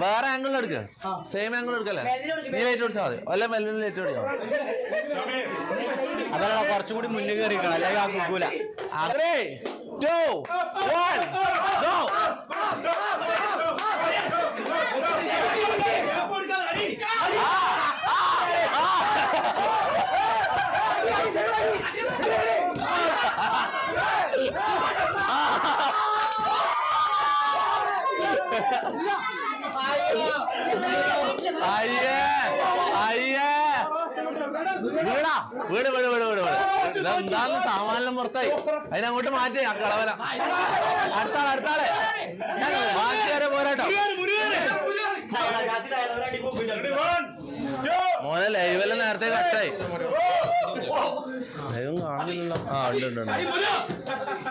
വേറെ ആംഗിൾ എടുക്ക same angle എടുക്കല്ലേ നീ ലൈറ്റ് ഓടിച്ചാൽ മതി അല്ല മെല്ലിന് ലൈറ്റ് ഓടിക്കാം അതല്ല കുറച്ചുകൂടി മുന്നിൽ കയറിക്കണം അല്ലെങ്കിൽ ആ കുക്കൂല 3, 2, വീട് ഇതെന്താന്ന് സാമാനം പുറത്തായി അതിനങ്ങോട്ട് മാറ്റി ആ കളവല അടുത്താളെ ബാക്കിയാരെ പോരാട്ടോ മോനെ ലൈവെല്ലാം നേരത്തെ കട്ടായി ലൈവും കാണുന്നില്ലല്ലോ ആ ഉണ്ട്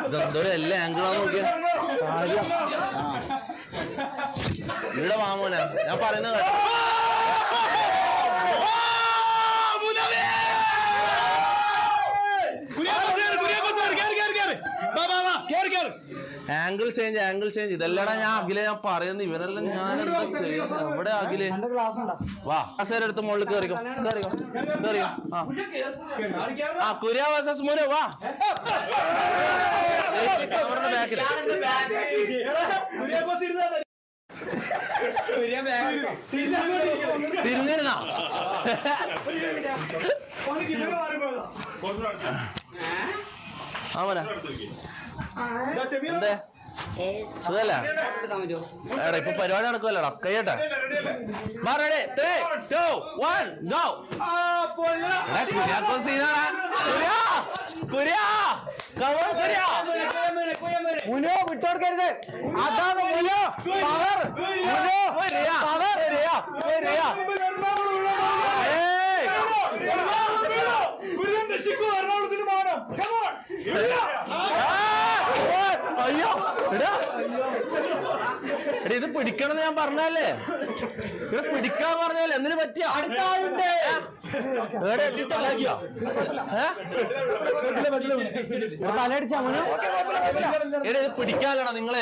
ഇതെന്തോരം എല്ലാ ആംഗിളാന്ന് നോക്കിയ ഇവിടെ വാമോനെ ഞാൻ പറയുന്നത് ആംഗിൾ ചേഞ്ച് ഇതെല്ലാടാ ഞാൻ അഖിലെ ഞാൻ പറയുന്നത് ഇവരെല്ലാം ഞാൻ എന്താ ചെയ്യുന്നത് എവിടെ അഖിലെ വാ കസേര എടുത്ത് മുകളിൽ കേറിക്കോ ആ കുര്യ വേഴ്സസ് മുര വാ ബാക്കിൽ തിരിഞ്ഞിരുന്നാ ആ മോനെ എന്തേ സുഖല്ല എടാ ഇപ്പൊ പരിപാടി നടക്കുമല്ലോടാ കയ്യട്ടെ മുനോ വിട്ടോടുക്കരുത് അതാണ് മുനോ അയ്യോ എടാ ഇത് പിടിക്കണമെന്ന് ഞാൻ പറഞ്ഞല്ലേ ഇവിടെ പിടിക്കാൻ പറഞ്ഞല്ലേ എന്തിനു പറ്റിയ അടുത്ത ആളുണ്ട് തലയടിച്ചാ ഇത് പിടിക്കാനാണോ നിങ്ങളെ